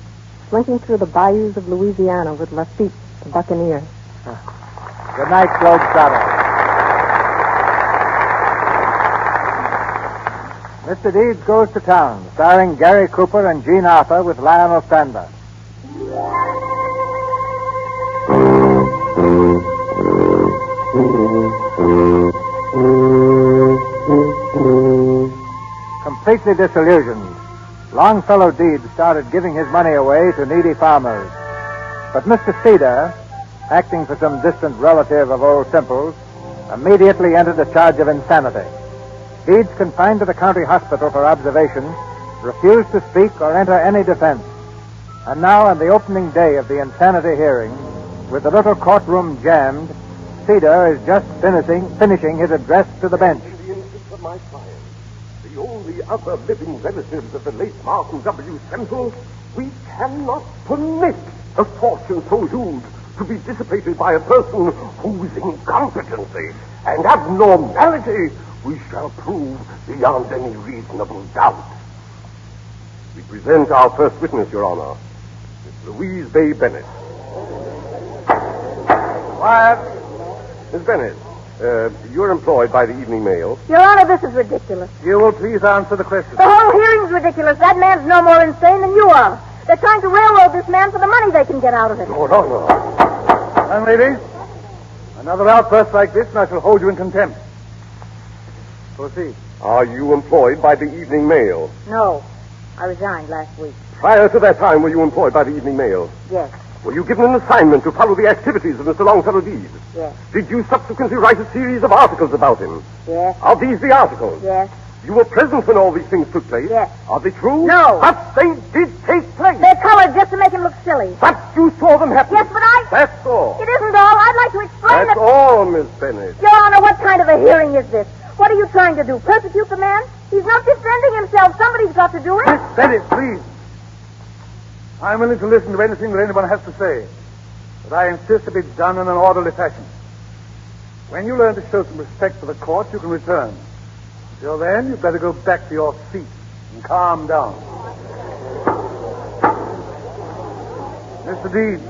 slinking through the bayous of Louisiana with Lafitte, the buccaneer. Good night, Globetrotter. Mr. Deeds Goes to Town, starring Gary Cooper and Jean Arthur with Lionel Stander. Completely disillusioned, Longfellow Deeds started giving his money away to needy farmers. But Mr. Cedar, acting for some distant relative of Old Simple's, immediately entered a charge of insanity. Deeds, confined to the county hospital for observation, refused to speak or enter any defense. And now, on the opening day of the insanity hearing, with the little courtroom jammed, Cedar is just finishing his address to the bench. In the interest of my client, the only other living relatives of the late Martin W. Semple, we cannot permit a fortune so huge to be dissipated by a person whose incompetency and abnormality we shall prove beyond any reasonable doubt. We present our first witness, Your Honor, Miss Louise Bay Bennett. Quiet. Miss Bennett, you're employed by the Evening Mail. Your Honor, this is ridiculous. You will please answer the question. The whole hearing's ridiculous. That man's no more insane than you are. They're trying to railroad this man for the money they can get out of it. No. Young lady, another outburst like this, and I shall hold you in contempt. Proceed. Are you employed by the Evening Mail? No. I resigned last week. Prior to that time, were you employed by the Evening Mail? Yes. Were you given an assignment to follow the activities of Mr. Longfellow Deeds? Yes. Did you subsequently write a series of articles about him? Yes. Are these the articles? Yes. You were present when all these things took place? Yes. Are they true? No. But they did take place. They're colored just to make him look silly. But you saw them happen. Yes, but I... That's all. It isn't all. I'd like to explain That's that... all, Miss Bennett. Your Honor, what kind of a hearing is this? What are you trying to do? Persecute the man? He's not defending himself. Somebody's got to do it. Miss Bennett, please. I'm willing to listen to anything that anyone has to say. But I insist it be done in an orderly fashion. When you learn to show some respect for the court, you can return. Until then, you'd better go back to your seat and calm down. Mr. Deeds,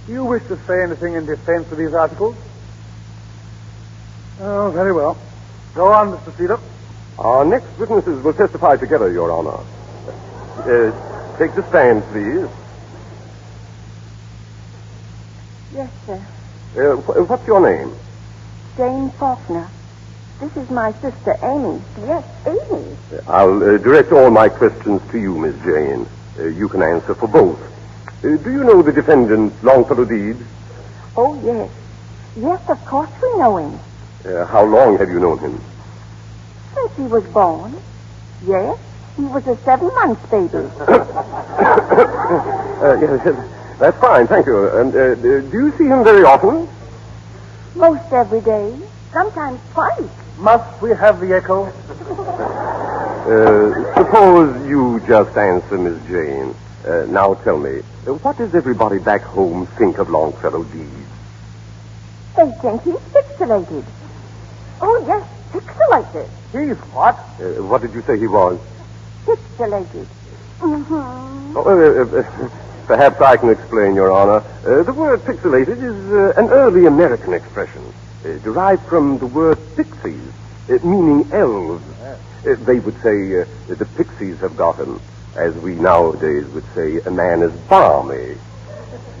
do you wish to say anything in defense of these articles? Oh, very well. Go on, Mr. Cedar. Our next witnesses will testify together, Your Honor. Take the stand, please. Yes, sir. What's your name? Jane Faulkner. This is my sister, Amy. Yes, Amy. I'll direct all my questions to you, Miss Jane. You can answer for both. Do you know the defendant, Longfellow Deeds? Oh, yes. Yes, of course we know him. How long have you known him? Since he was born. Yes, he was a 7-month baby. Yes, that's fine, thank you. And do you see him very often? Most every day. Sometimes twice. Must we have the echo? Suppose you just answer, Miss Jane. Now tell me, what does everybody back home think of Longfellow Deeds? They think he's pixelated. Oh, yes, pixelated. He's what? What did you say he was? Pixelated. Mm-hmm. Perhaps I can explain, Your Honor. The word pixelated is an early American expression, derived from the word pixies, meaning elves. They would say the pixies have got him, as we nowadays would say a man is balmy.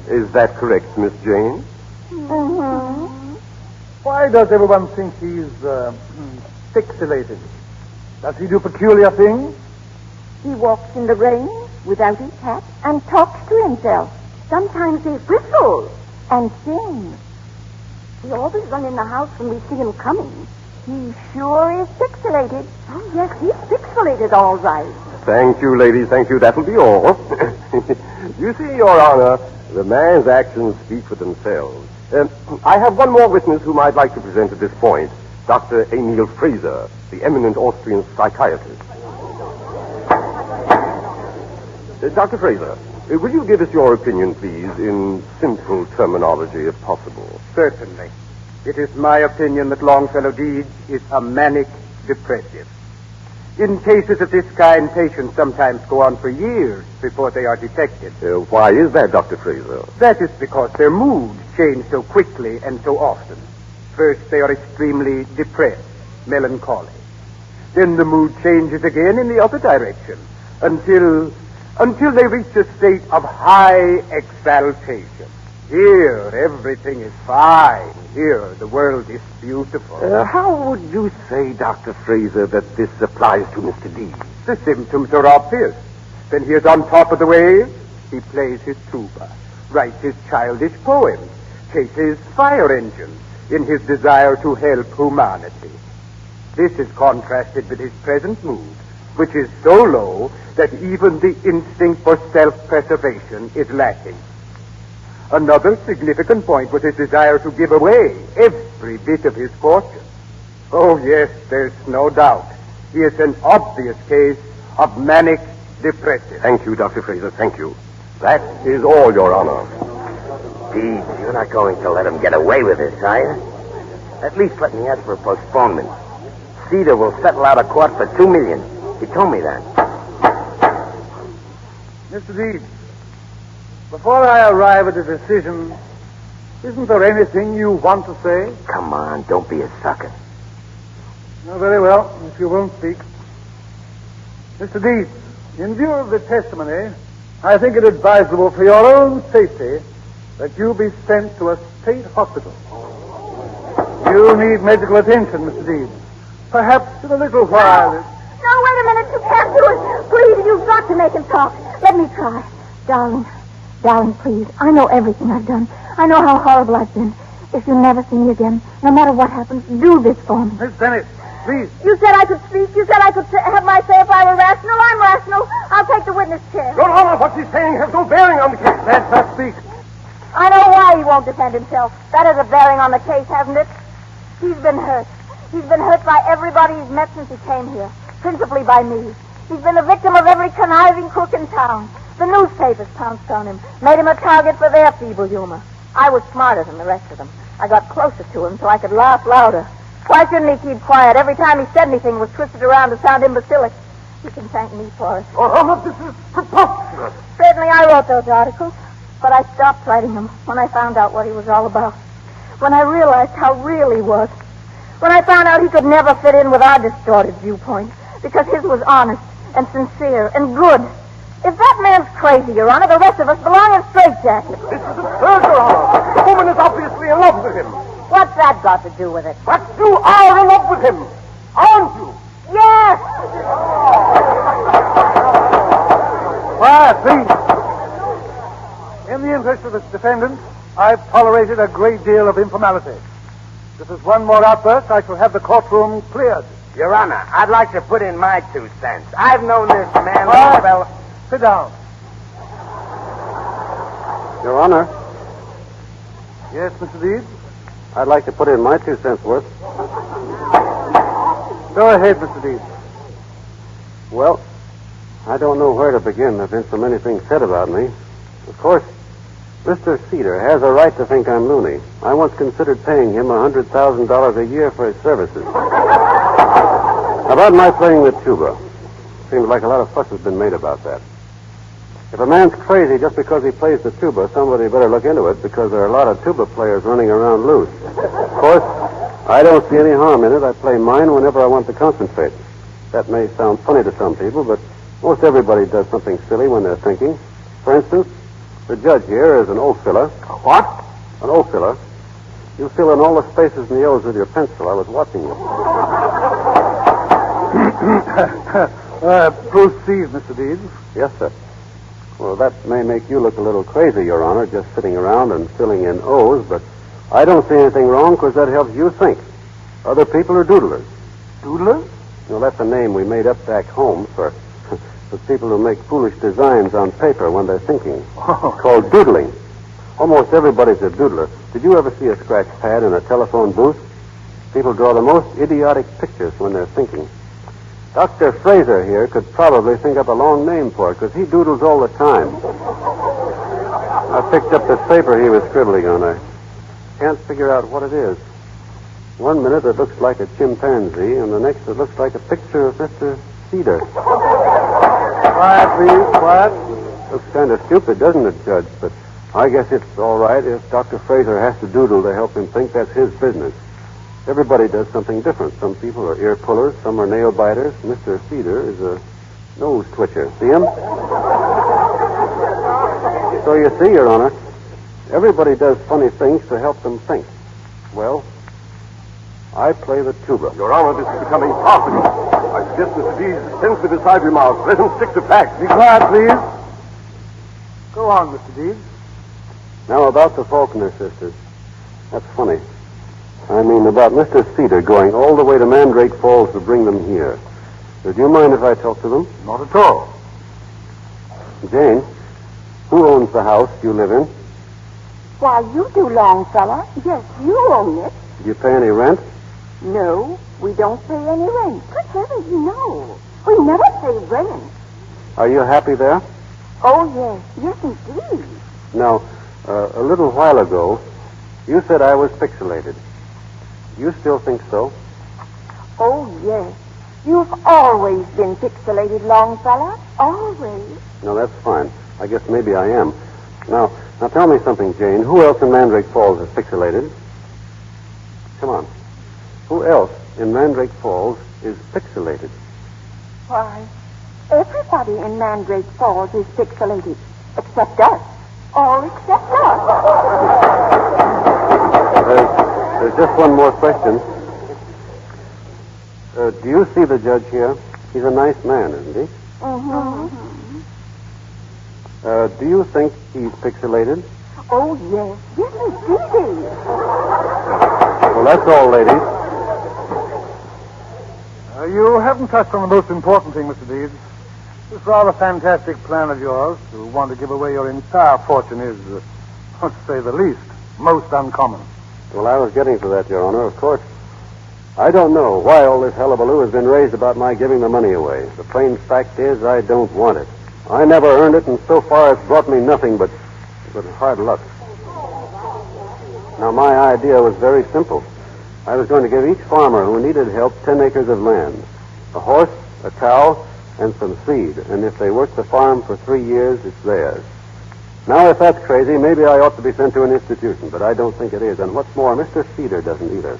Is that correct, Miss Jane? Mm-hmm. Why does everyone think he's pixelated? Does he do peculiar things? He walks in the rain without his hat and talks to himself. Sometimes he whistles and sings. We always run in the house when we see him coming. He sure is pixelated. Oh, yes, he's pixelated all right. Thank you, ladies. Thank you. That'll be all. You see, Your Honor, the man's actions speak for themselves. I have one more witness whom I'd like to present at this point, Dr. Emil Fraser, the eminent Austrian psychiatrist. Dr. Fraser, will you give us your opinion, please, in simple terminology, if possible? Certainly. It is my opinion that Longfellow Deeds is a manic depressive. In cases of this kind, patients sometimes go on for years before they are detected. Why is that, Dr. Fraser? That is because their moods change so quickly and so often. First, they are extremely depressed, melancholy. Then the mood changes again in the other direction until they reach a state of high exaltation. Here, everything is fine. Here, the world is beautiful. How would you say, Dr. Fraser, that this applies to Mr. Deeds? The symptoms are obvious. When he is on top of the waves, he plays his tuba, writes his childish poems, chases fire engines in his desire to help humanity. This is contrasted with his present mood, which is so low that even the instinct for self-preservation is lacking. Another significant point was his desire to give away every bit of his fortune. Oh, yes, there's no doubt. He is an obvious case of manic depressive. Thank you, Dr. Fraser, thank you. That is all, Your Honor. Deeds, you're not going to let him get away with this, are you? At least let me ask for a postponement. Cedar will settle out of court for $2 million. He told me that. Mr. Deeds, before I arrive at a decision, isn't there anything you want to say? Come on, don't be a sucker. Oh, very well, if you won't speak. Mr. Deeds, in view of the testimony, I think it advisable for your own safety that you be sent to a state hospital. You need medical attention, Mr. Deeds. Perhaps in a little while... No, wait a minute. You can't do it. Please, you've got to make him talk. Let me try. Darling, please. I know everything I've done. I know how horrible I've been. If you never see me again, no matter what happens, do this for me. Miss Bennett, please. You said I could speak. You said I could have my say if I were rational. I'm rational. I'll take the witness chair. Your Honor, what she's saying has no bearing on the case. Let's not speak. I know why he won't defend himself. That has a bearing on the case, hasn't it? He's been hurt. He's been hurt by everybody he's met since he came here, principally by me. He's been the victim of every conniving crook in town. The newspapers pounced on him, made him a target for their feeble humor. I was smarter than the rest of them. I got closer to him so I could laugh louder. Why shouldn't he keep quiet? Every time he said anything was twisted around to sound imbecilic. He can thank me for it. Your Honor, this is preposterous. Certainly I wrote those articles, but I stopped writing them when I found out what he was all about. When I realized how real he was. When I found out he could never fit in with our distorted viewpoint, because his was honest and sincere and good. If that man's crazy, Your Honor, the rest of us belong in straitjackets. This is absurd, Your Honor. The woman is obviously in love with him. What's that got to do with it? But you are in love with him, aren't you? Yes! Quiet, please. In the interest of the defendant, I've tolerated a great deal of informality. If there's one more outburst, I shall have the courtroom cleared. Your Honor, I'd like to put in my 2 cents. I've known this man, Quiet. little fella. Sit down. Your Honor, Yes, Mr. Deeds? I'd like to put in my 2 cents worth. Go ahead, Mr. Deeds. Well, I don't know where to begin. There's been so many things said about me. Of course, Mr. Cedar has a right to think I'm loony. I once considered paying him $100,000 a year for his services. About my playing the tuba. Seems like a lot of fuss has been made about that. If a man's crazy just because he plays the tuba, somebody better look into it, because there are a lot of tuba players running around loose. Of course, I don't see any harm in it. I play mine whenever I want to concentrate. That may sound funny to some people, but most everybody does something silly when they're thinking. For instance, the judge here is an O filler. What? An O filler. You fill in all the spaces in the O's with your pencil. I was watching you. Proceed, Mr. Deeds. Yes, sir. Well, that may make you look a little crazy, Your Honor, just sitting around and filling in O's, but I don't see anything wrong because that helps you think. Other people are doodlers. Doodlers? Well, that's a name we made up back home for people who make foolish designs on paper when they're thinking. Oh. Called doodling. Almost everybody's a doodler. Did you ever see a scratch pad in a telephone booth? People draw the most idiotic pictures when they're thinking. Dr. Fraser here could probably think up a long name for it, because he doodles all the time. I picked up this paper he was scribbling on. I can't figure out what it is. One minute it looks like a chimpanzee, and the next it looks like a picture of Mr. Cedar. Quiet, please, quiet. Looks kind of stupid, doesn't it, Judge? But I guess it's all right. If Dr. Fraser has to doodle to help him think, that's his business. Everybody does something different. Some people are ear pullers, some are nail biters. Mr. Cedar is a nose twitcher. See him? So you see, Your Honor, everybody does funny things to help them think. Well, I play the tuba. Your Honor, this is becoming farcical. I suggest Mr. Deeds dispense with his side remarks. Let him stick to facts. Be quiet, please. Go on, Mr. Deeds. Now, about the Faulkner sisters. That's funny. I mean, about Mr. Cedar going all the way to Mandrake Falls to bring them here. Would you mind if I talk to them? Not at all. Jane, who owns the house you live in? Why, you do, Longfellow. Yes, you own it. Do you pay any rent? No, we don't pay any rent. Good heavens, no. We never pay rent. Are you happy there? Oh, yes. Yes, indeed. Now, a little while ago, you said I was pixelated. You still think so? Oh, yes. You've always been pixelated, Longfellow. Always. No, that's fine. I guess maybe I am. Now tell me something, Jane. Who else in Mandrake Falls is pixelated? Come on. Who else in Mandrake Falls is pixelated? Why, everybody in Mandrake Falls is pixelated. Except us. All except us. There's just one more question. Do you see the judge here? He's a nice man, isn't he? Mm-hmm. Do you think he's pixelated? Oh, yes. Yes, indeed. Well, that's all, ladies. You haven't touched on the most important thing, Mr. Deeds. This rather fantastic plan of yours to want to give away your entire fortune is, to say the least, most uncommon. Well, I was getting to that, Your Honor. Of course, I don't know why all this hullabaloo has been raised about my giving the money away. The plain fact is I don't want it. I never earned it, and so far it's brought me nothing but hard luck. Now, my idea was very simple. I was going to give each farmer who needed help 10 acres of land, a horse, a cow, and some seed. And if they work the farm for 3 years, it's theirs. Now, if that's crazy, maybe I ought to be sent to an institution, but I don't think it is. And what's more, Mr. Cedar doesn't either.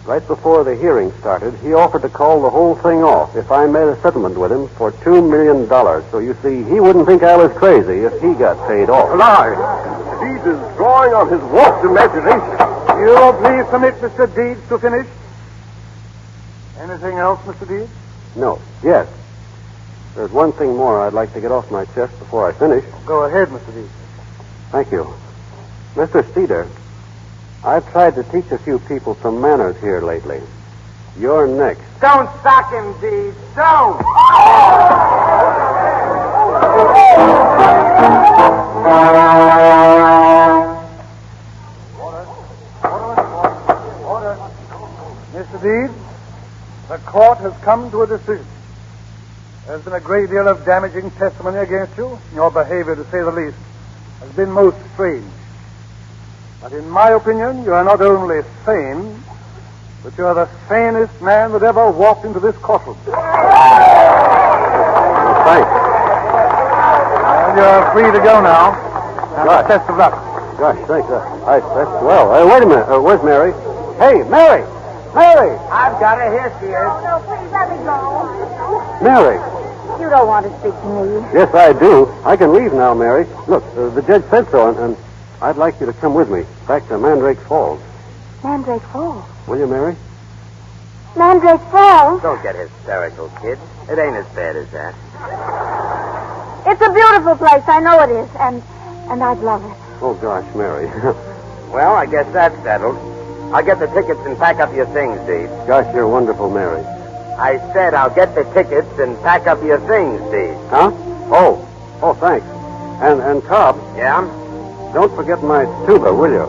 Right before the hearing started, he offered to call the whole thing off if I made a settlement with him for $2 million. So you see, he wouldn't think I was crazy if he got paid off. Alive! Deeds is drawing on his warped imagination. You'll please permit Mr. Deeds to finish? Anything else, Mr. Deeds? No. Yes. There's one thing more I'd like to get off my chest before I finish. Go ahead, Mr. Deeds. Thank you. Mr. Cedar, I've tried to teach a few people some manners here lately. You're next. Don't sock him, Deeds. Don't! Order. Mr. Deeds, the court has come to a decision. There's been a great deal of damaging testimony against you. Your behavior, to say the least, has been most strange. But in my opinion, you are not only sane, but you are the sanest man that ever walked into this courtroom. Thanks. And you're free to go now. Have a best of luck. Gosh, thanks. That's swell. Wait a minute. Where's Mary? Hey, Mary! Mary! I've got her. Here she is. No, please let me go. Mary! You don't want to speak to me. Yes, I do. I can leave now, Mary. Look, the judge said so, and I'd like you to come with me back to Mandrake Falls. Mandrake Falls. Will you, Mary? Mandrake Falls? Don't get hysterical, kid. It ain't as bad as that. It's a beautiful place. I know it is. And I'd love it. Oh, gosh, Mary. Well, I guess that's settled. I'll get the tickets and pack up your things, Deeds. Gosh, you're wonderful, Mary. I said I'll get the tickets and pack up your things, Deeds. Huh? Oh, thanks. And Cobb, Yeah? don't forget my tuba, will you?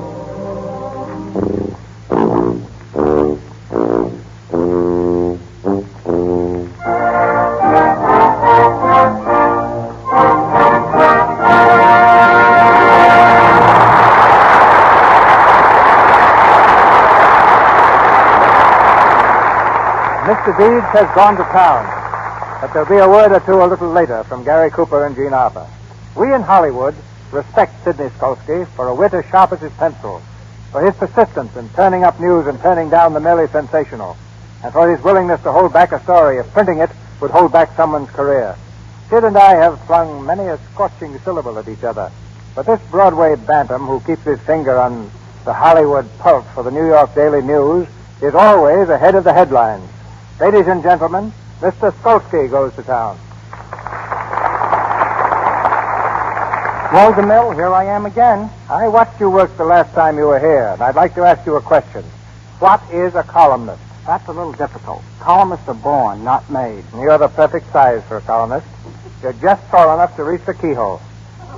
Mr. Deeds has gone to town, but there'll be a word or two a little later from Gary Cooper and Gene Arthur. We in Hollywood respect Sidney Skolsky for a wit as sharp as his pencil, for his persistence in turning up news and turning down the merely sensational, and for his willingness to hold back a story if printing it would hold back someone's career. Sid and I have flung many a scorching syllable at each other, but this Broadway bantam who keeps his finger on the Hollywood pulse for the New York Daily News is always ahead of the headlines. Ladies and gentlemen, Mr. Skolsky goes to town. Well, DeMille, here I am again. I watched you work the last time you were here, and I'd like to ask you a question. What is a columnist? That's a little difficult. Columnists are born, not made. You're the perfect size for a columnist. You're just tall enough to reach the keyhole.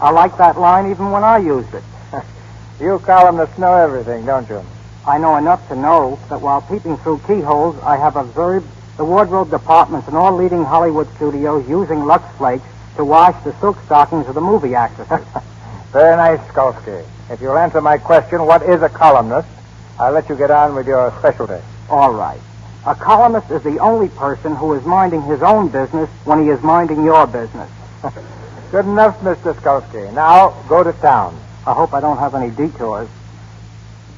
I like that line even when I used it. You columnists know everything, don't you? I know enough to know that while peeping through keyholes, I have observed the wardrobe departments in all leading Hollywood studios using Lux Flakes to wash the silk stockings of the movie actresses. Very nice, Skolsky. If you'll answer my question, what is a columnist, I'll let you get on with your specialty. All right. A columnist is the only person who is minding his own business when he is minding your business. Good enough, Mr. Skolsky. Now, go to town. I hope I don't have any detours.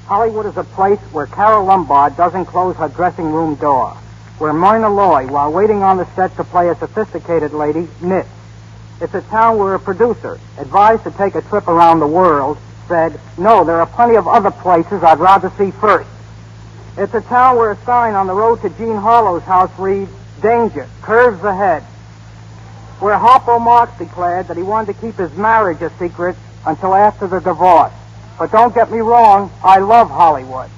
Hollywood is a place where Carol Lombard doesn't close her dressing room door, where Myrna Loy, while waiting on the set to play a sophisticated lady, knits. It's a town where a producer, advised to take a trip around the world, said, "No, there are plenty of other places I'd rather see first." It's a town where a sign on the road to Jean Harlow's house reads, "Danger, curves ahead." Where Harpo Marx declared that he wanted to keep his marriage a secret until after the divorce. But don't get me wrong, I love Hollywood.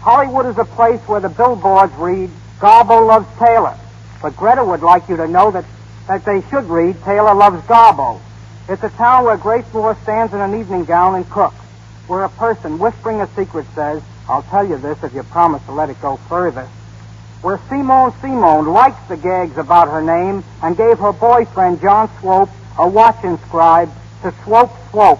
Hollywood is a place where the billboards read, Garbo loves Taylor. But Greta would like you to know that they should read Taylor Loves Garbo. It's a town where Grace Moore stands in an evening gown and cooks, where a person whispering a secret says, I'll tell you this if you promise to let it go further. Where Simone likes the gags about her name and gave her boyfriend, John Swope, a watch inscribed to Swope.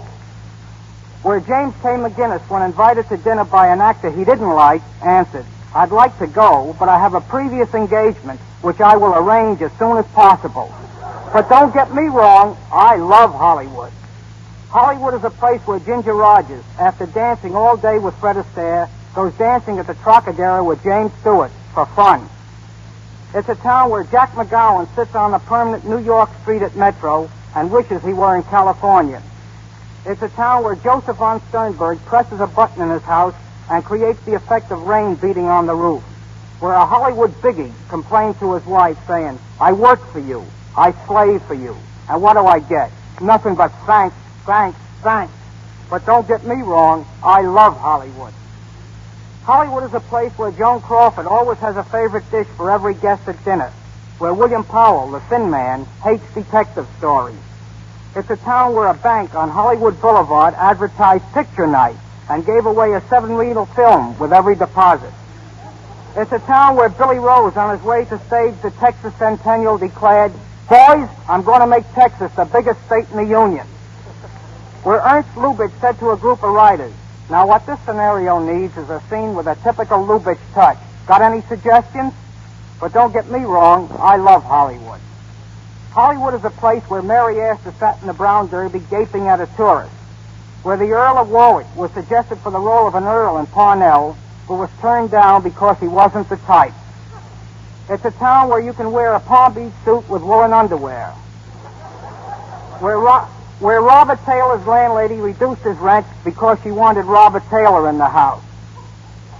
Where James K. McGinnis, when invited to dinner by an actor he didn't like, answered, I'd like to go, but I have a previous engagement, which I will arrange as soon as possible. But don't get me wrong, I love Hollywood. Hollywood is a place where Ginger Rogers, after dancing all day with Fred Astaire, goes dancing at the Trocadero with James Stewart for fun. It's a town where Jack McGowan sits on the permanent New York street at Metro and wishes he were in California. It's a town where Joseph von Sternberg presses a button in his house and creates the effect of rain beating on the roof. Where a Hollywood biggie complains to his wife saying, I work for you, I slave for you, and what do I get? Nothing but thanks. But don't get me wrong, I love Hollywood. Hollywood is a place where Joan Crawford always has a favorite dish for every guest at dinner, where William Powell, the Thin Man, hates detective stories. It's a town where a bank on Hollywood Boulevard advertised picture night and gave away a 7-reel film with every deposit. It's a town where Billy Rose, on his way to stage the Texas Centennial, declared, Boys, I'm going to make Texas the biggest state in the Union. Where Ernst Lubitsch said to a group of writers, now what this scenario needs is a scene with a typical Lubitsch touch. Got any suggestions? But don't get me wrong, I love Hollywood. Hollywood is a place where Mary Astor sat in the brown derby gaping at a tourist. Where the Earl of Warwick was suggested for the role of an earl in Parnell, but was turned down because he wasn't the type. It's a town where you can wear a Palm Beach suit with woolen underwear. Where Robert Taylor's landlady reduced his rent because she wanted Robert Taylor in the house.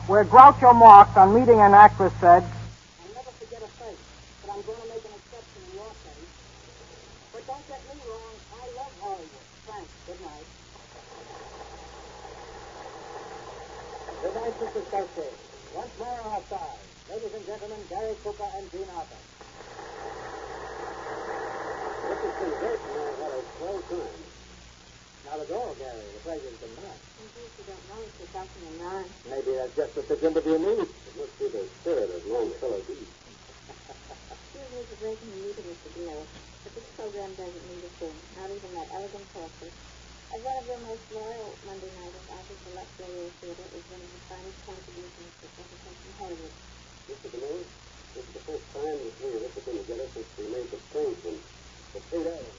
Where Groucho Marx, on meeting an actress, said, I'll never forget a face, but I'm going to make an exception in your case. But don't get me wrong, I love Hollywood. Thanks. Good night. Good night, Mr. Stokes. Once more outside. Ladies and gentlemen, Gary Cooper and Dean Arthur. This has been great, and I've had a slow time. Now the door, Gary. The pleasure's been mine. In case you don't know, it's 2009. Maybe that's just what this interview needs. It must be the spirit of Longfellow Deeds. Excuse me for breaking the meeting, Mr. DeMille, but this program doesn't need a thing, not even that elegant portrait. As one of your most loyal Monday nighters, I think the Lux Radio Theater is one of the finest contributions to entertainment in Hollywood. Mr. DeMille, this is the first time the three of us have been together since we made the change from the 8 hours.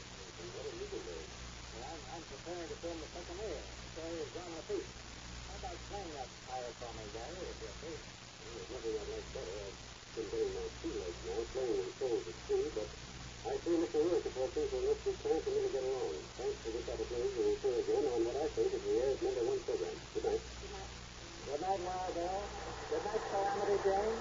What have you been doing? Well, I'm preparing to film the second air. Story of John Lafitte. How about playing that pirate for me, Gary, if you're free? There's nothing I'd like better. I've been getting my sea legs now, playing in shows at sea, but I see Mr. Work before things will look too time for me to get along. Thanks for this opportunity to refer again on what I think is the air's #1 program. Good night. Good night, Maribel. Good night, Calamity Jane.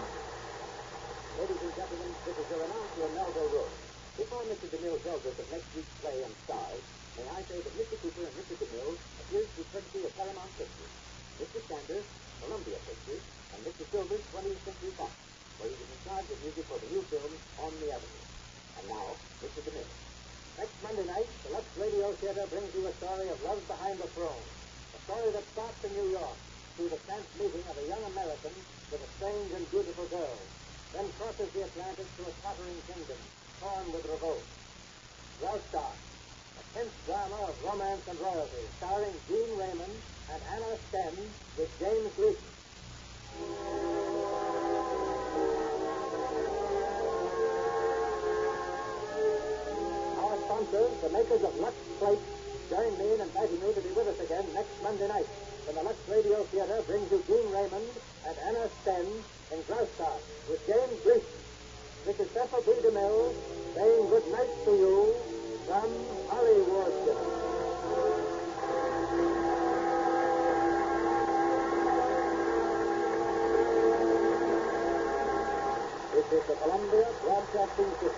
Ladies and gentlemen, this is your announcer, Melville Rook. Before Mr. DeMille tells us of next week's play and stars, may I say that Mr. Cooper and Mr. DeMille appears through courtesy of Paramount Pictures, Mr. Sanders, Columbia Pictures, and Mr. Silver's 20th Century Fox, where he was in charge of music for the new film On the Avenue. And now, Mr. DeMille. Next Monday night, the Lux Radio Theater brings you a story of Love Behind the Throne. A story that starts in New York through the chance meeting of a young American with a strange and beautiful girl, then crosses the Atlantic to a tottering kingdom torn with revolt. Graustark, a tense drama of romance and royalty, starring Gene Raymond and Anna Sten with James Gleason. Our sponsors, the makers of Lux Flakes, join me in inviting you to be with us again next Monday night when the Lux Radio Theater brings you Gene Raymond and Anna Sten in Graustark with James Gleason. This is Cecil B. DeMille saying good night to you from Hollywood. This is the Columbia Broadcasting System.